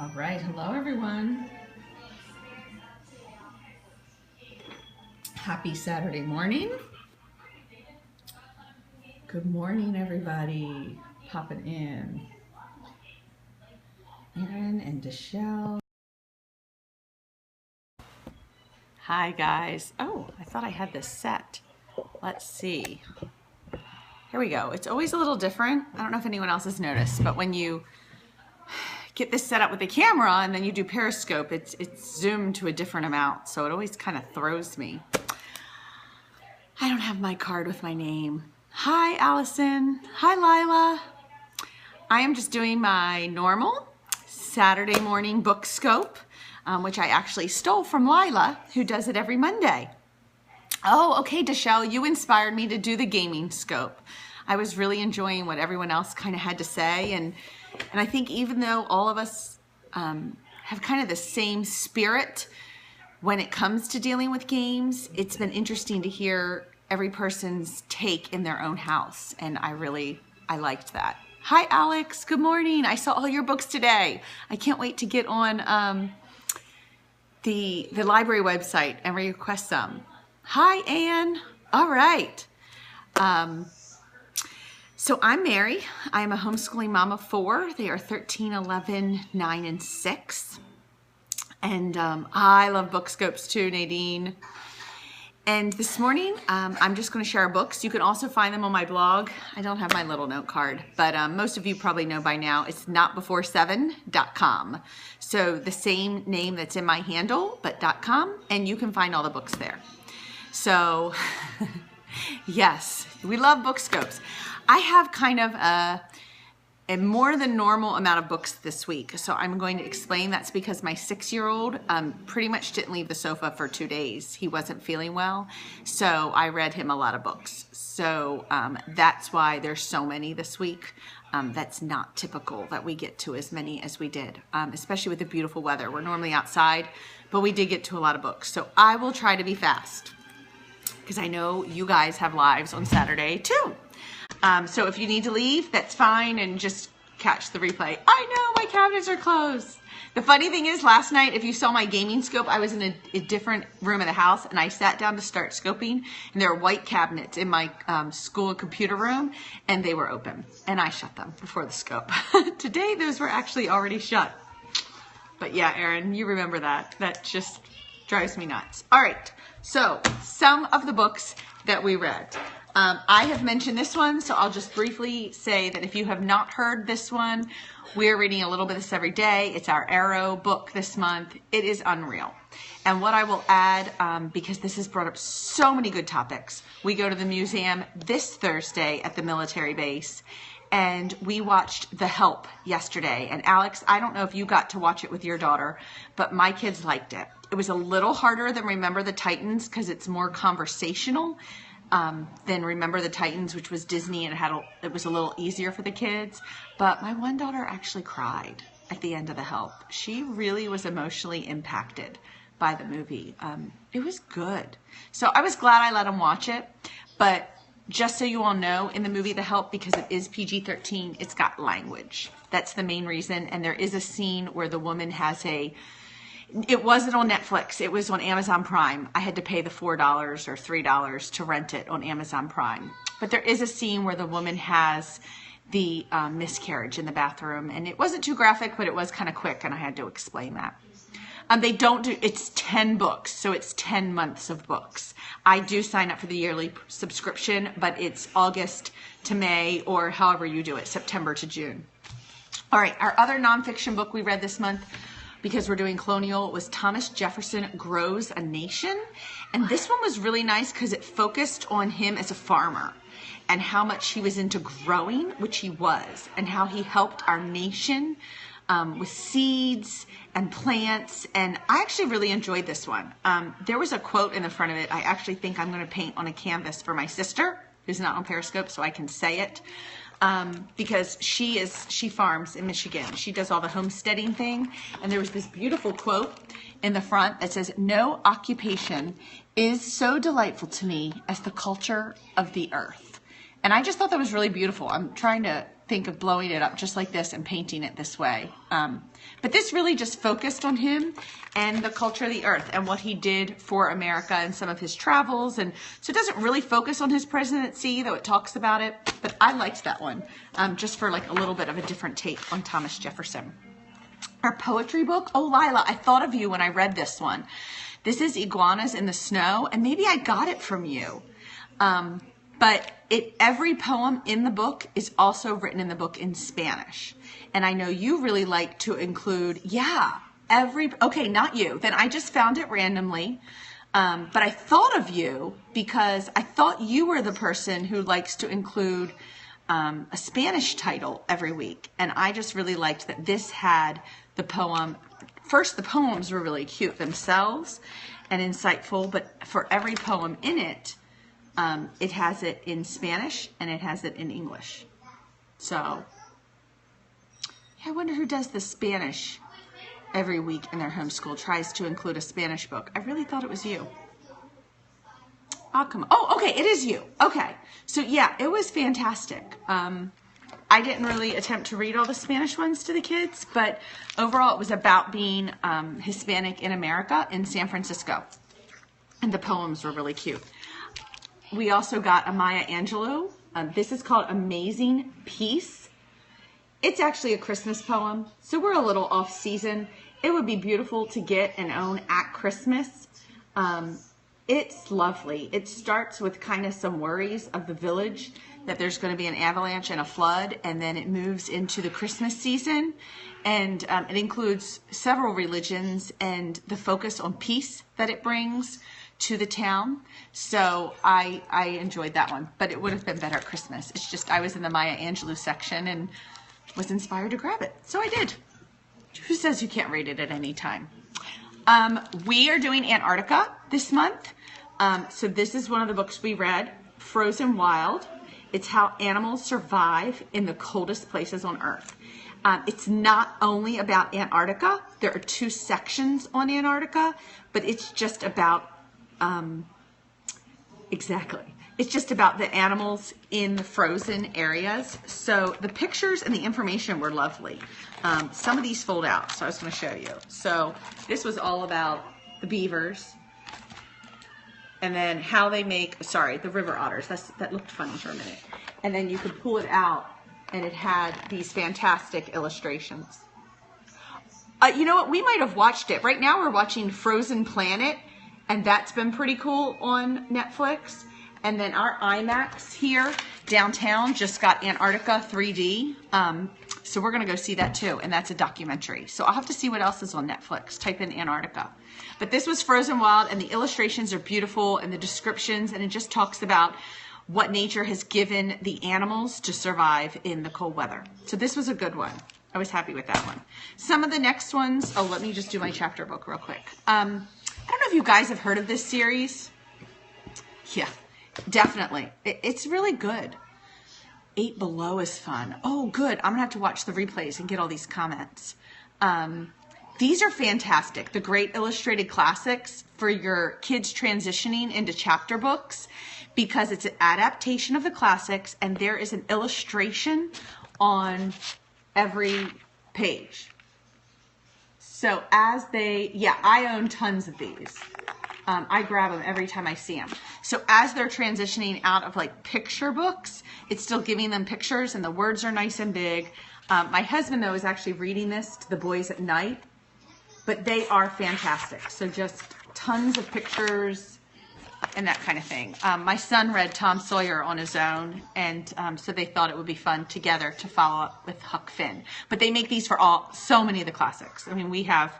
All right, hello everyone. Happy Saturday morning. Good morning, everybody. Popping in. Erin and Deshelle. Hi, guys. Oh, I thought I had this set. Let's see. Here we go. It's always a little different. I don't know if anyone else has noticed, but when you get this set up with the camera and then you do Periscope, it's zoomed to a different amount, so it always kind of throws me. I don't have my card with my name. Hi, Allison. Hi, Lila. I am just doing my normal Saturday morning book scope, which I actually stole from Lila, who does it every Monday. Oh, okay, Deshelle, you inspired me to do the gaming scope. I was really enjoying what everyone else kind of had to say, and I think even though all of us have kind of the same spirit when it comes to dealing with games, it's been interesting to hear every person's take in their own house, and I liked that. Hi, Alex. Good morning. I saw all your books today. I can't wait to get on the library website and request some. Hi, Anne. All right. So I'm Mary. I'm a homeschooling mom of 4. They are 13, 11, 9, and 6. And I love book scopes too, Nadine. And this morning, I'm just going to share our books. You can also find them on my blog. I don't have my little note card, but most of you probably know by now, it's notbefore7.com. So the same name that's in my handle, but .com, and you can find all the books there. So yes, we love book scopes. I have kind of a more than normal amount of books this week. So I'm going to explain that's because my 6-year-old pretty much didn't leave the sofa for 2 days. He wasn't feeling well. So I read him a lot of books. So that's why there's so many this week. That's not typical that we get to as many as we did, especially with the beautiful weather. We're normally outside, but we did get to a lot of books. So I will try to be fast because I know you guys have lives on Saturday too. So if you need to leave, that's fine, and just catch the replay. I know, my cabinets are closed. The funny thing is, last night, if you saw my gaming scope, I was in a different room of the house, and I sat down to start scoping, and there were white cabinets in my school computer room, and they were open, and I shut them before the scope. Today, those were actually already shut. But yeah, Erin, you remember that. That just drives me nuts. All right, so some of the books that we read. I have mentioned this one, so I'll just briefly say that if you have not heard this one, we're reading a little bit of this every day. It's our Arrow book this month. It is unreal. And what I will add, because this has brought up so many good topics, we go to the museum this Thursday at the military base, and we watched The Help yesterday. And Alex, I don't know if you got to watch it with your daughter, but my kids liked it. It was a little harder than Remember the Titans because it's more conversational. Than Remember the Titans, which was Disney, and it was a little easier for the kids. But my one daughter actually cried at the end of The Help. She really was emotionally impacted by the movie. It was good. So I was glad I let them watch it. But just so you all know, in the movie The Help, because it is PG-13, it's got language. That's the main reason. And there is a scene where the woman has it wasn't on Netflix. It was on Amazon Prime. I had to pay the $4 or $3 to rent it on Amazon Prime. But there is a scene where the woman has the miscarriage in the bathroom. And it wasn't too graphic, but it was kind of quick, and I had to explain that. It's 10 books, so it's 10 months of books. I do sign up for the yearly subscription, but it's August to May, or however you do it, September to June. All right, our other nonfiction book we read this month, because we're doing colonial, was Thomas Jefferson Grows a Nation. And this one was really nice because it focused on him as a farmer and how much he was into growing, which he was, and how he helped our nation with seeds and plants. And I actually really enjoyed this one. There was a quote in the front of it I actually think I'm going to paint on a canvas for my sister, who's not on Periscope, so I can say it. Because she farms in Michigan. She does all the homesteading thing. And there was this beautiful quote in the front that says, "No occupation is so delightful to me as the culture of the earth." And I just thought that was really beautiful. I'm trying to think of blowing it up just like this and painting it this way. But this really just focused on him and the culture of the earth and what he did for America and some of his travels. And so it doesn't really focus on his presidency, though it talks about it. But I liked that one, just for like a little bit of a different take on Thomas Jefferson. Our poetry book, oh Lila, I thought of you when I read this one. This is Iguanas in the Snow, and maybe I got it from you. But every poem in the book is also written in the book in Spanish. And I know you really like to include, okay, not you. Then I just found it randomly. But I thought of you because I thought you were the person who likes to include a Spanish title every week. And I just really liked that this had the poem. First, the poems were really cute themselves and insightful, but for every poem in it, it has it in Spanish and it has it in English. So, yeah, I wonder who does the Spanish every week in their homeschool, tries to include a Spanish book. I really thought it was you. Oh, come on. Oh, okay, it is you. Okay. So, yeah, it was fantastic. I didn't really attempt to read all the Spanish ones to the kids, but overall it was about being Hispanic in America in San Francisco. And the poems were really cute. We also got a Maya Angelou. This is called Amazing Peace. It's actually a Christmas poem, so we're a little off season. It would be beautiful to get and own at Christmas. It's lovely. It starts with kind of some worries of the village, that there's going to be an avalanche and a flood, and then it moves into the Christmas season. And it includes several religions and the focus on peace that it brings to the town. So I enjoyed that one, but it would have been better at Christmas. It's just I was in the Maya Angelou section and was inspired to grab it. So I did. Who says you can't read it at any time? We are doing Antarctica this month. So this is one of the books we read, Frozen Wild. It's how animals survive in the coldest places on Earth. It's not only about Antarctica. There are 2 sections on Antarctica, but it's just about It's just about the animals in the frozen areas. So the pictures and the information were lovely. Some of these fold out, so I was going to show you. So this was all about the beavers. And then how they make, the river otters. That looked funny for a minute. And then you could pull it out, and it had these fantastic illustrations. You know what? We might have watched it. Right now we're watching Frozen Planet, and that's been pretty cool on Netflix. And then our IMAX here downtown just got Antarctica 3D. So we're going to go see that too. And that's a documentary. So I'll have to see what else is on Netflix. Type in Antarctica. But this was Frozen Wild, and the illustrations are beautiful, and the descriptions, and it just talks about what nature has given the animals to survive in the cold weather. So this was a good one. I was happy with that one. Some of the next ones, let me just do my chapter book real quick. I don't know if you guys have heard of this series. Yeah, definitely. It's really good. 8 Below is fun. Oh, good. I'm going to have to watch the replays and get all these comments. These are fantastic. The great illustrated classics for your kids transitioning into chapter books, because it's an adaptation of the classics and there is an illustration on every page. So I own tons of these. I grab them every time I see them. So as they're transitioning out of like picture books, it's still giving them pictures and the words are nice and big. My husband, though, is actually reading this to the boys at night, but they are fantastic. So just tons of pictures and that kind of thing. My son read Tom Sawyer on his own, and so they thought it would be fun together to follow up with Huck Finn. But they make these for so many of the classics. I mean, we have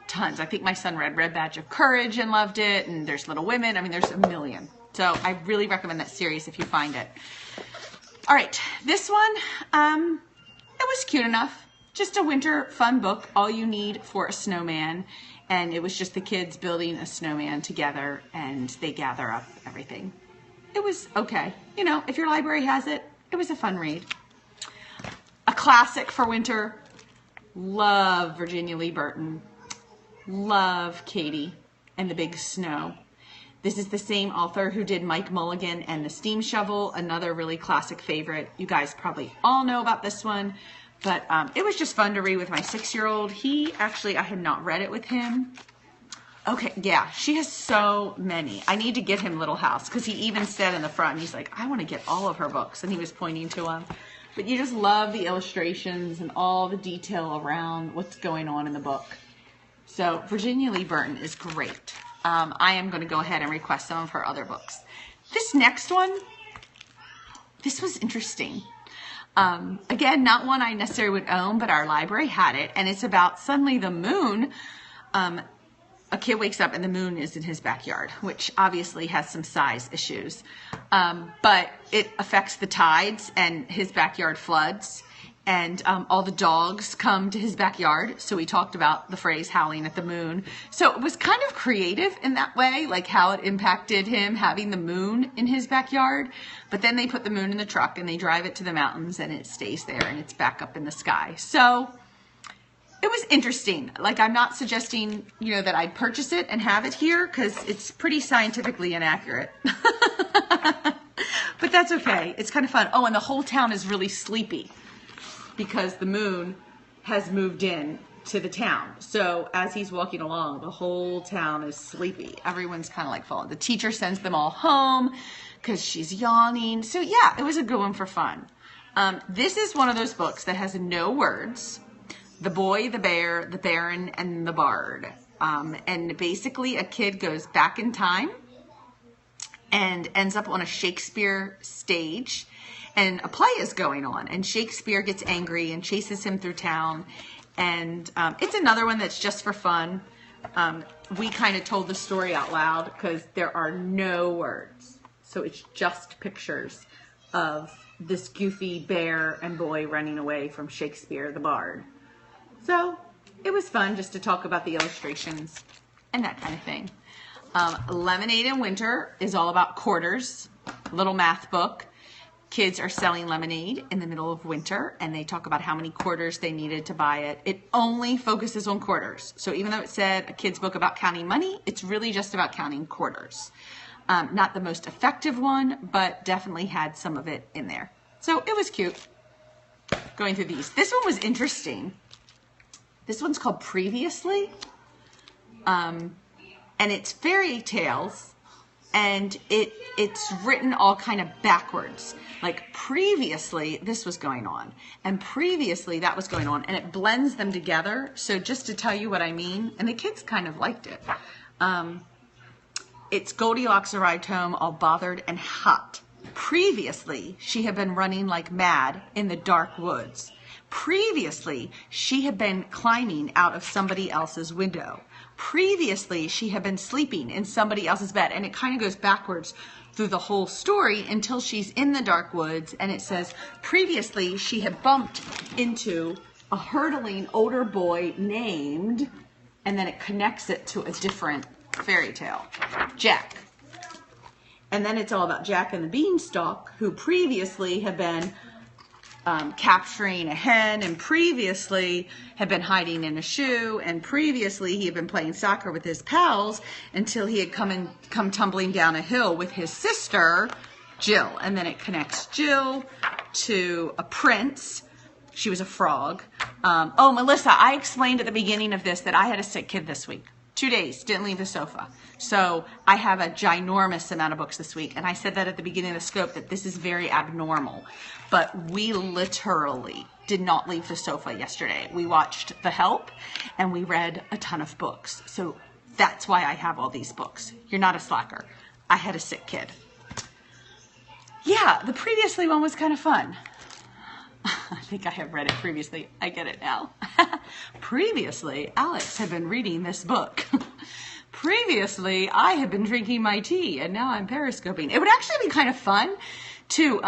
tons. I think my son read Red Badge of Courage and loved it, and there's Little Women. I mean, there's a million. So I really recommend that series if you find it. All right, this one, it was cute enough. Just a winter fun book, all you need for a snowman. And it was just the kids building a snowman together, and they gather up everything. It was okay. You know, if your library has it, it was a fun read. A classic for winter. Love Virginia Lee Burton. Love Katie and the Big Snow. This is the same author who did Mike Mulligan and the Steam Shovel, another really classic favorite. You guys probably all know about this one, but it was just fun to read with my 6-year-old. I had not read it with him. Okay, yeah, she has so many. I need to get him Little House, because he even said in the front, he's like, I want to get all of her books, and he was pointing to them. But you just love the illustrations and all the detail around what's going on in the book. So Virginia Lee Burton is great. I am going to go ahead and request some of her other books. This next one, this was interesting. Again, not one I necessarily would own, but our library had it, and it's about suddenly the moon. A kid wakes up and the moon is in his backyard, which obviously has some size issues. But it affects the tides and his backyard floods, and all the dogs come to his backyard. So we talked about the phrase howling at the moon. So it was kind of creative in that way, like how it impacted him having the moon in his backyard. But then they put the moon in the truck and they drive it to the mountains and it stays there and it's back up in the sky. So it was interesting. Like, I'm not suggesting, that I'd purchase it and have it here, because it's pretty scientifically inaccurate. But that's okay. It's kind of fun. Oh, and the whole town is really sleepy because the moon has moved in to the town. So as he's walking along, the whole town is sleepy. Everyone's kind of like falling. The teacher sends them all home because she's yawning. So yeah, it was a good one for fun. This is one of those books that has no words. The Boy, the Bear, the Baron, and the Bard. And basically a kid goes back in time and ends up on a Shakespeare stage, and a play is going on, and Shakespeare gets angry and chases him through town. And it's another one that's just for fun. We kind of told the story out loud because there are no words. So it's just pictures of this goofy bear and boy running away from Shakespeare, the Bard. So it was fun just to talk about the illustrations and that kind of thing. Lemonade in Winter is all about quarters, little math book. Kids are selling lemonade in the middle of winter, and they talk about how many quarters they needed to buy it. It only focuses on quarters. So even though it said a kid's book about counting money, it's really just about counting quarters. Not the most effective one, but definitely had some of it in there. So it was cute going through these. This one was interesting. This one's called Previously, and it's fairy tales, and it's written all kind of backwards. Like previously, this was going on, and previously that was going on, and it blends them together. So just to tell you what I mean, and the kids kind of liked it. It's Goldilocks arrived home all bothered and hot. Previously, she had been running like mad in the dark woods. Previously, she had been climbing out of somebody else's window. Previously, she had been sleeping in somebody else's bed. And it kind of goes backwards through the whole story until she's in the dark woods. And it says, previously, she had bumped into a hurtling older boy named, and then it connects it to a different fairy tale, Jack. And then it's all about Jack and the Beanstalk, who previously had been capturing a hen, and previously had been hiding in a shoe, and previously he had been playing soccer with his pals until he had come tumbling down a hill with his sister, Jill. And then it connects Jill to a prince. She was a frog. Oh, Melissa, I explained at the beginning of this that I had a sick kid this week. 2 days, didn't leave the sofa. So I have a ginormous amount of books this week. And I said that at the beginning of the scope, that this is very abnormal. But we literally did not leave the sofa yesterday. We watched The Help and we read a ton of books. So that's why I have all these books. You're not a slacker. I had a sick kid. Yeah, the previously one was kind of fun. I think I have read it previously. I get it now. Previously, Alex had been reading this book. Previously, I had been drinking my tea, and now I'm periscoping. It would actually be kind of fun to,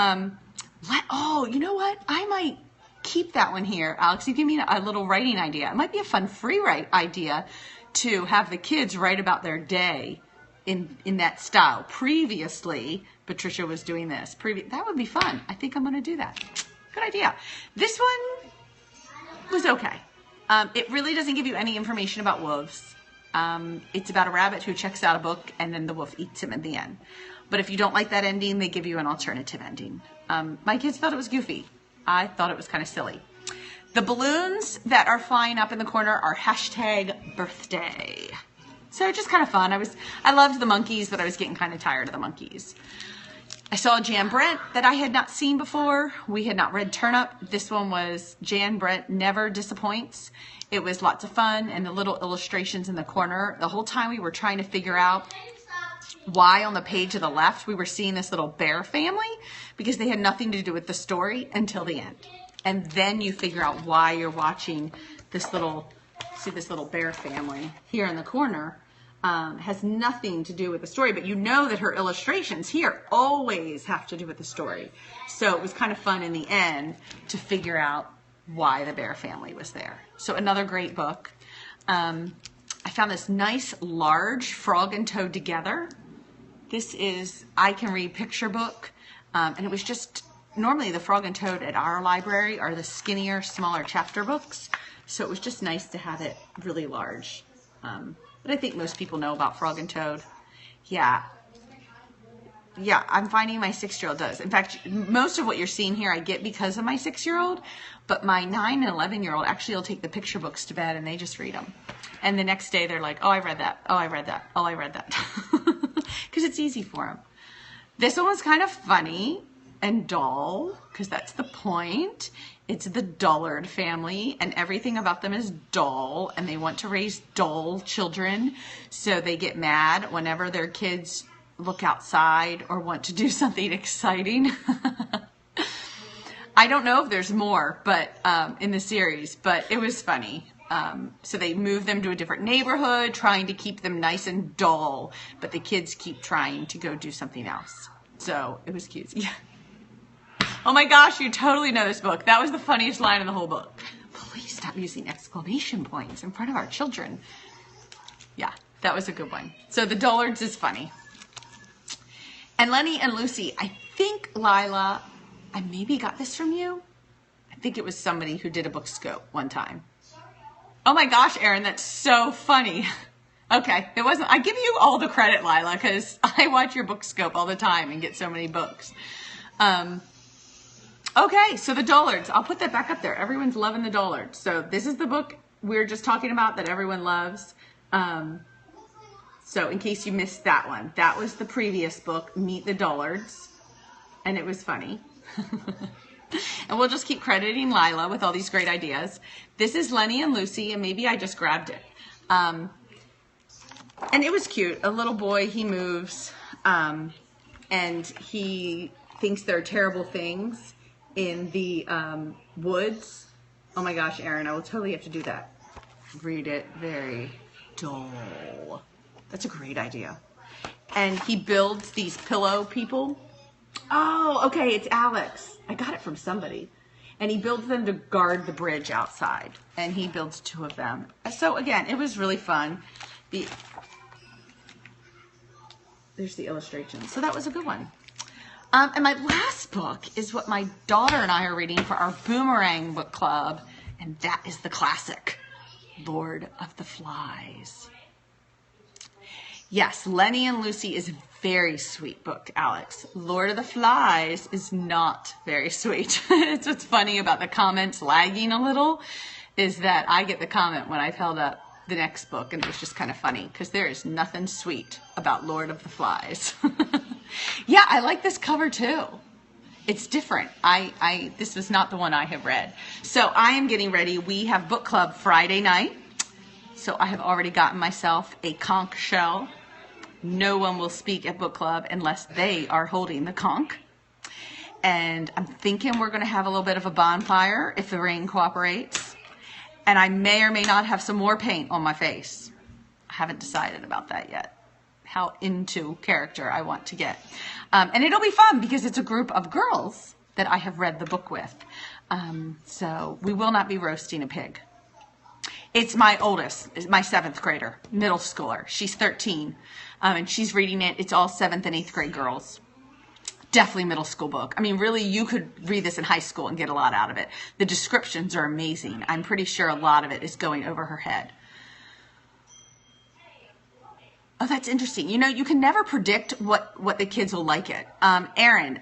oh, you know what? I might keep that one here. Alex, you give me a little writing idea. It might be a fun free write idea to have the kids write about their day in that style. Previously, Patricia was doing this. That would be fun. I think I'm going to do that. Good idea. This one was okay. It really doesn't give you any information about wolves. It's about a rabbit who checks out a book and then the wolf eats him in the end. But if you don't like that ending, they give you an alternative ending. My kids thought it was goofy. I thought it was kind of silly. The balloons that are flying up in the corner are #birthday. So just kind of fun. I loved the monkeys, but I was getting kind of tired of the monkeys. I saw Jan Brent that I had not seen before. We had not read Turnip. This one was Jan Brent Never Disappoints. It was lots of fun, and the little illustrations in the corner. The whole time we were trying to figure out why on the page to the left we were seeing this little bear family, because they had nothing to do with the story until the end. And then you figure out why you're watching this little bear family here in the corner. Has nothing to do with the story, but you know that her illustrations here always have to do with the story. So it was kind of fun in the end to figure out why the bear family was there. So another great book. I found this nice large Frog and Toad Together. This is I Can Read picture book, and it was just, normally the Frog and Toad at our library are the skinnier, smaller chapter books, so it was just nice to have it really large. But I think most people know about Frog and Toad. Yeah, I'm finding my 6-year-old does. In fact, most of what you're seeing here I get because of my 6-year-old, but my 9 and 11-year-old actually will take the picture books to bed and they just read them. And the next day they're like, oh, I read that. Oh, I read that. Oh, I read that. Because it's easy for them. This one was kind of funny and dull, because that's the point. It's the Dullard family, and everything about them is dull, and they want to raise dull children, so they get mad whenever their kids look outside or want to do something exciting. I don't know if there's more, but in the series, but it was funny. So they move them to a different neighborhood, trying to keep them nice and dull, but the kids keep trying to go do something else. So it was cute. Yeah. Oh my gosh, you totally know this book. That was the funniest line in the whole book. Please stop using exclamation points in front of our children. Yeah, that was a good one. So the Dullards is funny. And Lenny and Lucy, I think, Lila, I maybe got this from you. I think it was somebody who did a book scope one time. Oh my gosh, Erin, that's so funny. Okay, it wasn't. I give you all the credit, Lila, because I watch your book scope all the time and get so many books. Okay, so the Dullards. I'll put that back up there. Everyone's loving the Dullards. So this is the book we're just talking about that everyone loves. So in case you missed that one, that was the previous book, Meet the Dullards, and it was funny. And we'll just keep crediting Lila with all these great ideas. This is Lenny and Lucy, and maybe I just grabbed it. And it was cute. A little boy, he moves, and he thinks there are terrible things in the woods. Oh my gosh, Erin, I will totally have to do that. Read it very dull. That's a great idea. And he builds these pillow people. Oh, okay, it's Alex. I got it from somebody. And he builds them to guard the bridge outside. And he builds 2 of them. So again, it was really fun. There's the illustration. So that was a good one. And my last book is what my daughter and I are reading for our Boomerang book club, and that is the classic, Lord of the Flies. Yes, Lenny and Lucy is a very sweet book, Alex. Lord of the Flies is not very sweet. It's what's funny about the comments lagging a little, is that I get the comment when I've held up the next book, and it was just kind of funny, because there is nothing sweet about Lord of the Flies. Yeah, I like this cover too. It's different. This was not the one I have read. So I am getting ready. We have book club Friday night. So I have already gotten myself a conch shell. No one will speak at book club unless they are holding the conch. And I'm thinking we're going to have a little bit of a bonfire if the rain cooperates. And I may or may not have some more paint on my face. I haven't decided about that yet, how into character I want to get. And it'll be fun because it's a group of girls that I have read the book with. So we will not be roasting a pig. It's my oldest, my 7th grader, middle schooler. She's 13, and she's reading it. It's all 7th and 8th grade girls. Definitely middle school book. I mean, really, you could read this in high school and get a lot out of it. The descriptions are amazing. I'm pretty sure a lot of it is going over her head. Oh, that's interesting. You know, you can never predict what the kids will like it. Erin,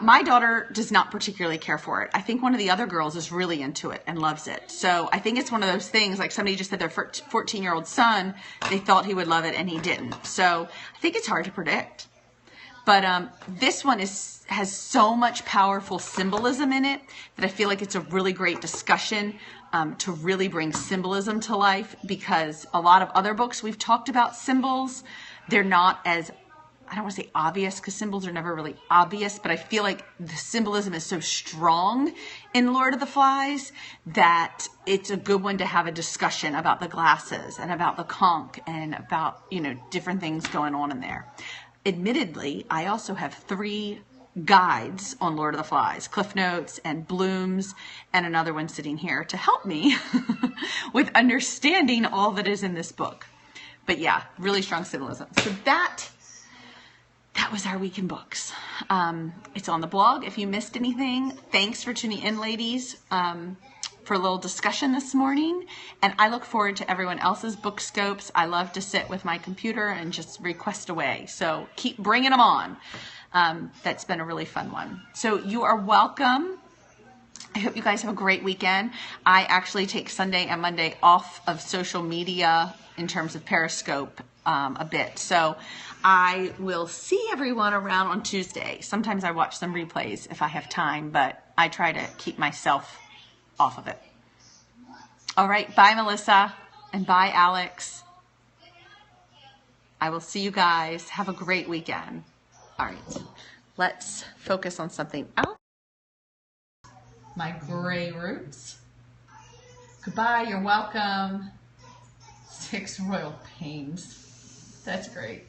my daughter does not particularly care for it. I think one of the other girls is really into it and loves it. So I think it's one of those things, like somebody just said their 14-year-old son, they thought he would love it and he didn't. So I think it's hard to predict. But this one has so much powerful symbolism in it that I feel like it's a really great discussion to really bring symbolism to life, because a lot of other books we've talked about symbols, they're not as, I don't want to say obvious, because symbols are never really obvious, but I feel like the symbolism is so strong in Lord of the Flies that it's a good one to have a discussion about the glasses and about the conch and about, you know, different things going on in there. Admittedly, I also have 3 guides on Lord of the Flies, Cliff Notes and Blooms, and another one sitting here to help me with understanding all that is in this book. But yeah, really strong symbolism. So that was our week in books. It's on the blog if you missed anything. Thanks for tuning in, ladies, for a little discussion this morning. And I look forward to everyone else's book scopes. I love to sit with my computer and just request away. So keep bringing them on. That's been a really fun one. So you are welcome. I hope you guys have a great weekend. I actually take Sunday and Monday off of social media in terms of Periscope a bit. So I will see everyone around on Tuesday. Sometimes I watch some replays if I have time, but I try to keep myself off of it. All right. Bye, Melissa. And bye, Alex. I will see you guys. Have a great weekend. All right. Let's focus on something else. My gray roots. Goodbye. You're welcome. 6 royal pains. That's great.